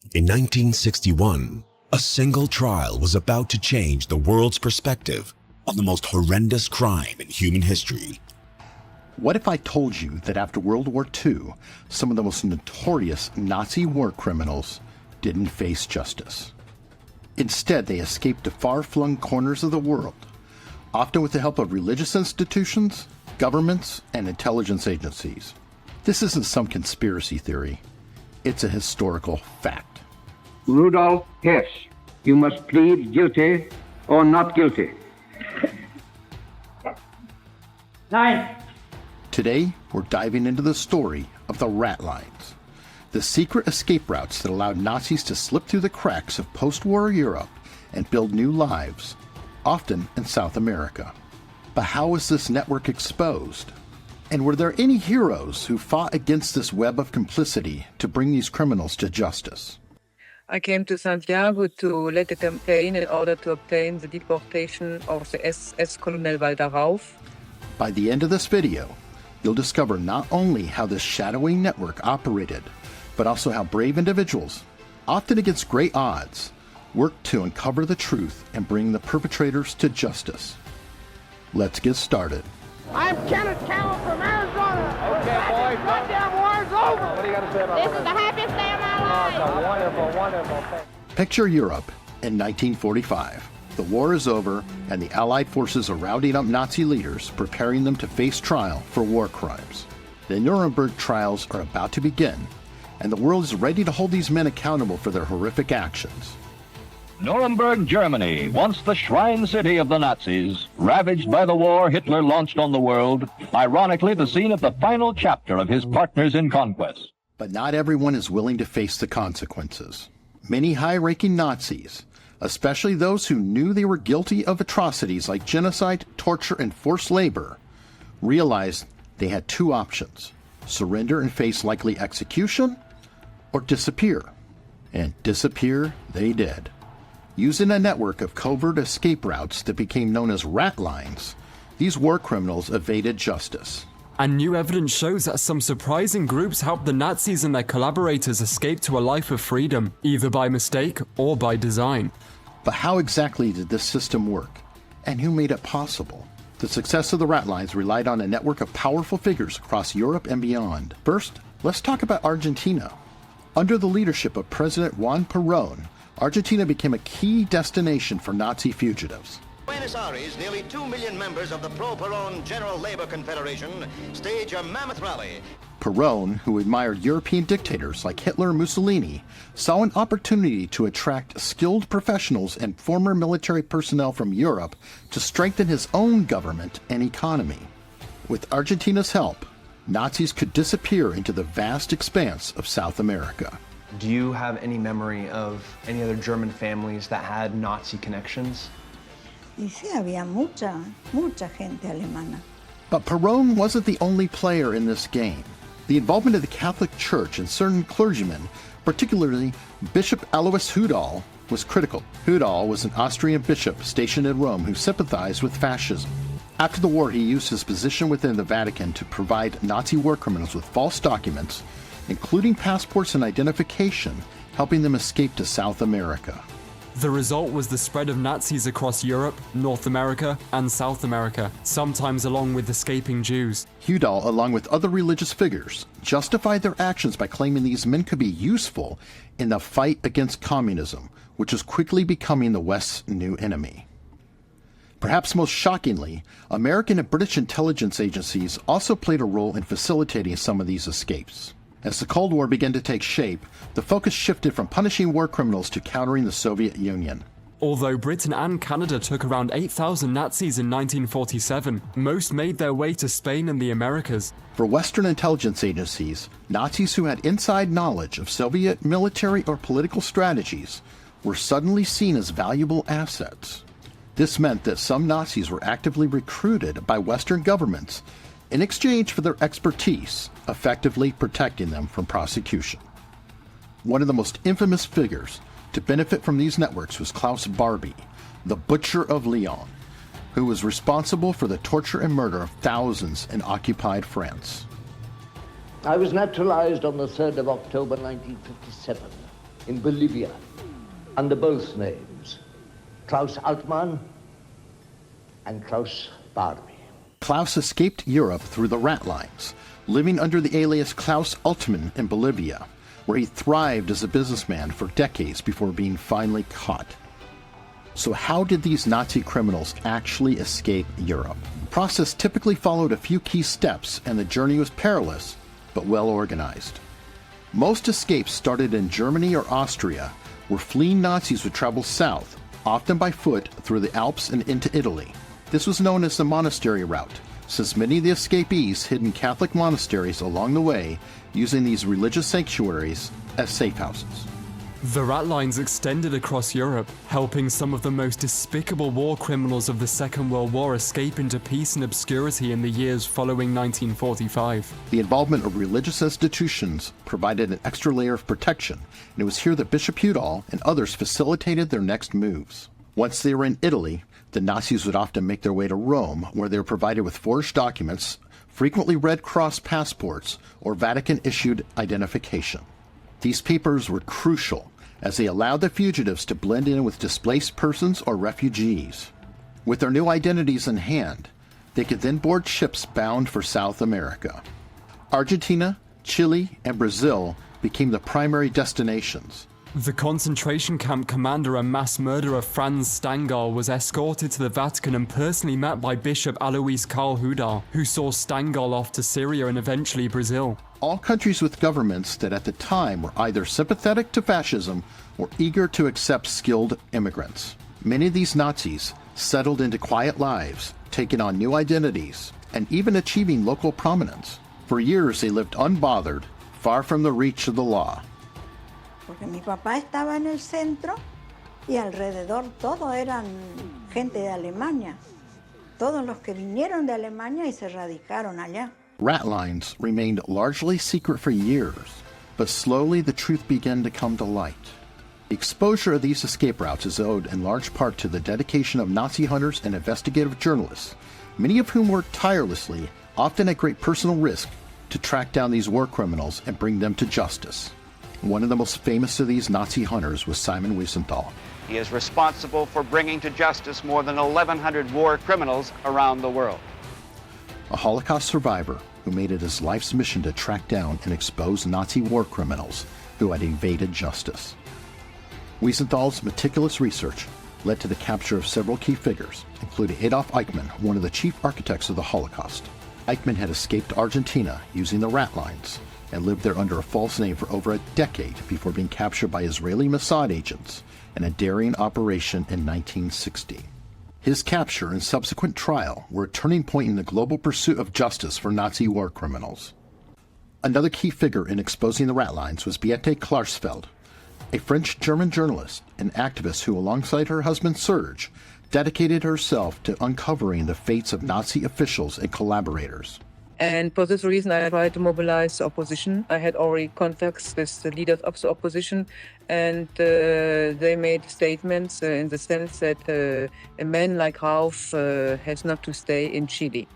In 1961, a single trial was about to change the world's perspective on the most horrendous crime in human history. What if I told you that after World War II, some of the most notorious Nazi war criminals didn't face justice? Instead, they escaped to far-flung corners of the world, often with the help of religious institutions, governments, and intelligence agencies. This isn't some conspiracy theory. It's a historical fact. Rudolf Hess, you must plead guilty or not guilty. Nein. Today, we're diving into the story of the Ratlines, the secret escape routes that allowed Nazis to slip through the cracks of post-war Europe and build new lives, often in South America. But how was this network exposed? And were there any heroes who fought against this web of complicity to bring these criminals to justice? I came to Santiago to lead a campaign in order to obtain the deportation of the SS Colonel Adolf. By the end of this video, you'll discover not only how this shadowy network operated, but also how brave individuals, often against great odds, worked to uncover the truth and bring the perpetrators to justice. Let's get started. I'm Kenneth Cowell from Arizona. Okay, boys. Goddamn war's over. What do you got to say about this? This is the happiest day of my life. Oh, it's a wonderful, wonderful thing. Picture Europe in 1945. The war is over, and the Allied forces are rounding up Nazi leaders, preparing them to face trial for war crimes. The Nuremberg trials are about to begin, and the world is ready to hold these men accountable for their horrific actions. Nuremberg, Germany, once the shrine city of the Nazis, ravaged by the war Hitler launched on the world, ironically the scene of the final chapter of his Partners in Conquest. But not everyone is willing to face the consequences. Many high-ranking Nazis, especially those who knew they were guilty of atrocities like genocide, torture, and forced labor, realized they had two options: surrender and face likely execution, or disappear. And disappear they did. Using a network of covert escape routes that became known as Ratlines, these war criminals evaded justice. And new evidence shows that some surprising groups helped the Nazis and their collaborators escape to a life of freedom, either by mistake or by design. But how exactly did this system work? And who made it possible? The success of the Ratlines relied on a network of powerful figures across Europe and beyond. First, let's talk about Argentina. Under the leadership of President Juan Perón, Argentina became a key destination for Nazi fugitives. Buenos Aires, nearly 2 million members of the pro-Perón General Labor Confederation stage a mammoth rally. Perón, who admired European dictators like Hitler and Mussolini, saw an opportunity to attract skilled professionals and former military personnel from Europe to strengthen his own government and economy. With Argentina's help, Nazis could disappear into the vast expanse of South America. Do you have any memory of any other German families that had Nazi connections? Y sí, había mucha gente alemana. But Perón wasn't the only player in this game. The involvement of the Catholic Church and certain clergymen, particularly Bishop Alois Hudal, was critical. Hudal was an Austrian bishop stationed in Rome who sympathized with fascism. After the war, he used his position within the Vatican to provide Nazi war criminals with false documents, including passports and identification, helping them escape to South America. The result was the spread of Nazis across Europe, North America, and South America, sometimes along with escaping Jews. Hudal, along with other religious figures, justified their actions by claiming these men could be useful in the fight against communism, which was quickly becoming the West's new enemy. Perhaps most shockingly, American and British intelligence agencies also played a role in facilitating some of these escapes. As the Cold War began to take shape, the focus shifted from punishing war criminals to countering the Soviet Union. Although Britain and Canada took around 8,000 Nazis in 1947, most made their way to Spain and the Americas. For Western intelligence agencies, Nazis who had inside knowledge of Soviet military or political strategies were suddenly seen as valuable assets. This meant that some Nazis were actively recruited by Western governments in exchange for their expertise, effectively protecting them from prosecution. One of the most infamous figures to benefit from these networks was Klaus Barbie, the Butcher of Lyon, who was responsible for the torture and murder of thousands in occupied France. I was naturalized on the 3rd of October 1957. in Bolivia under both names, Klaus Eichmann and Klaus Barbie. Klaus escaped Europe through the Ratlines, living under the alias Klaus Altmann in Bolivia, where he thrived as a businessman for decades before being finally caught. So how did these Nazi criminals actually escape Europe? The process typically followed a few key steps, and the journey was perilous, but well organized. Most escapes started in Germany or Austria, where fleeing Nazis would travel south, often by foot through the Alps and into Italy. This was known as the monastery route, since many of the escapees hid in Catholic monasteries along the way, using these religious sanctuaries as safe houses. The Ratlines extended across Europe, helping some of the most despicable war criminals of the Second World War escape into peace and obscurity in the years following 1945. The involvement of religious institutions provided an extra layer of protection, and it was here that Bishop Udall and others facilitated their next moves. Once they were in Italy, the Nazis would often make their way to Rome, where they were provided with forged documents, frequently Red Cross passports, or Vatican-issued identification. These papers were crucial, as they allowed the fugitives to blend in with displaced persons or refugees. With their new identities in hand, they could then board ships bound for South America. Argentina, Chile, and Brazil became the primary destinations. The concentration camp commander and mass murderer Franz Stangl was escorted to the Vatican and personally met by Bishop Alois Karl Hudar, who saw Stangl off to Syria and eventually Brazil. All countries with governments that at the time were either sympathetic to fascism or eager to accept skilled immigrants. Many of these Nazis settled into quiet lives, taking on new identities, and even achieving local prominence. For years they lived unbothered, far from the reach of the law. Porque mi papá estaba en el centro y alrededor todo eran gente de Alemania. Todos los que vinieron de Alemania y se radicaron allá. Ratlines remained largely secret for years, but slowly the truth began to come to light. The exposure of these escape routes is owed in large part to the dedication of Nazi hunters and investigative journalists, many of whom worked tirelessly, often at great personal risk, to track down these war criminals and bring them to justice. One of the most famous of these Nazi hunters was Simon Wiesenthal. He is responsible for bringing to justice more than 1,100 war criminals around the world. A Holocaust survivor who made it his life's mission to track down and expose Nazi war criminals who had evaded justice. Wiesenthal's meticulous research led to the capture of several key figures, including Adolf Eichmann, one of the chief architects of the Holocaust. Eichmann had escaped Argentina using the Ratlines and lived there under a false name for over a decade before being captured by Israeli Mossad agents in a daring operation in 1960. His capture and subsequent trial were a turning point in the global pursuit of justice for Nazi war criminals. Another key figure in exposing the Ratlines was Beate Klarsfeld, a French-German journalist and activist who, alongside her husband Serge, dedicated herself to uncovering the fates of Nazi officials and collaborators. And for this reason, I tried to mobilize the opposition. I had already contacts with the leaders of the opposition, and they made statements in the sense that a man like Ralph has not to stay in Chile.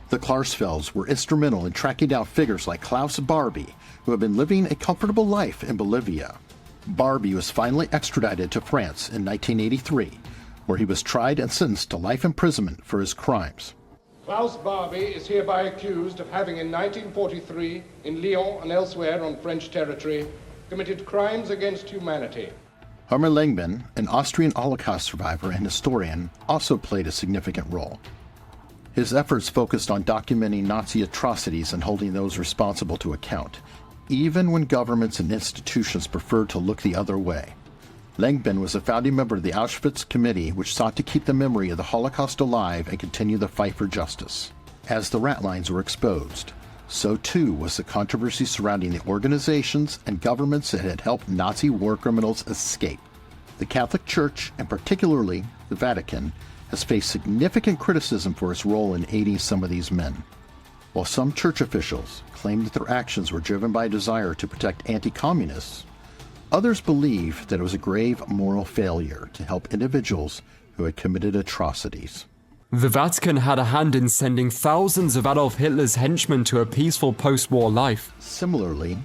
The Klarsfelds were instrumental in tracking down figures like Klaus Barbie, who had been living a comfortable life in Bolivia. Barbie was finally extradited to France in 1983, where he was tried and sentenced to life imprisonment for his crimes. Klaus Barbie is hereby accused of having in 1943, in Lyon and elsewhere on French territory, committed crimes against humanity. Hermann Langmann, an Austrian Holocaust survivor and historian, also played a significant role. His efforts focused on documenting Nazi atrocities and holding those responsible to account, even when governments and institutions preferred to look the other way. Langmann was a founding member of the Auschwitz Committee, which sought to keep the memory of the Holocaust alive and continue the fight for justice. As the Ratlines were exposed, so too was the controversy surrounding the organizations and governments that had helped Nazi war criminals escape. The Catholic Church, and particularly the Vatican, has faced significant criticism for its role in aiding some of these men. While some church officials claimed that their actions were driven by a desire to protect anti-communists, others believe that it was a grave moral failure to help individuals who had committed atrocities. The Vatican had a hand in sending thousands of Adolf Hitler's henchmen to a peaceful post-war life. Similarly,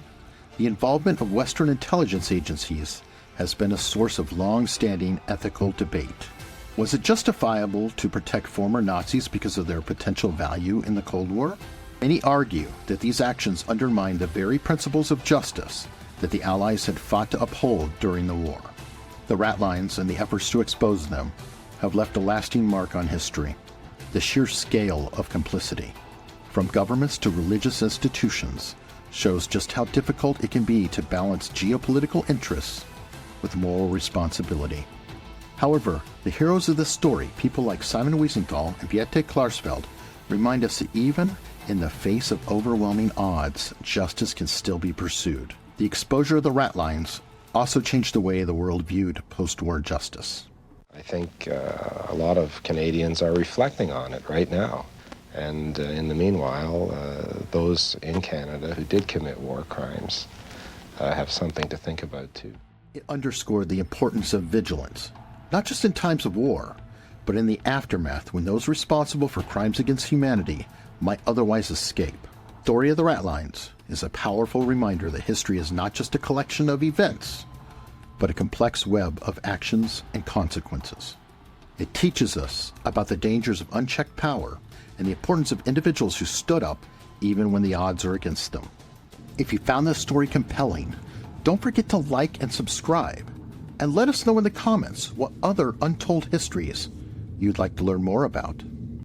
The involvement of Western intelligence agencies has been a source of long-standing ethical debate. Was it justifiable to protect former Nazis because of their potential value in the Cold War? Many argue that these actions undermine the very principles of justice that the Allies had fought to uphold during the war. The Ratlines and the efforts to expose them have left a lasting mark on history. The sheer scale of complicity, from governments to religious institutions, shows just how difficult it can be to balance geopolitical interests with moral responsibility. However, the heroes of this story, people like Simon Wiesenthal and Viete Klarsfeld, remind us that even in the face of overwhelming odds, justice can still be pursued. The exposure of the Ratlines also changed the way the world viewed post-war justice. I think a lot of Canadians are reflecting on it right now. And in the meanwhile, those in Canada who did commit war crimes have something to think about too. It underscored the importance of vigilance, not just in times of war, but in the aftermath when those responsible for crimes against humanity might otherwise escape. The story of the Ratlines is a powerful reminder that history is not just a collection of events, but a complex web of actions and consequences. It teaches us about the dangers of unchecked power and the importance of individuals who stood up even when the odds are against them. If you found this story compelling, don't forget to like and subscribe, and let us know in the comments what other untold histories you'd like to learn more about.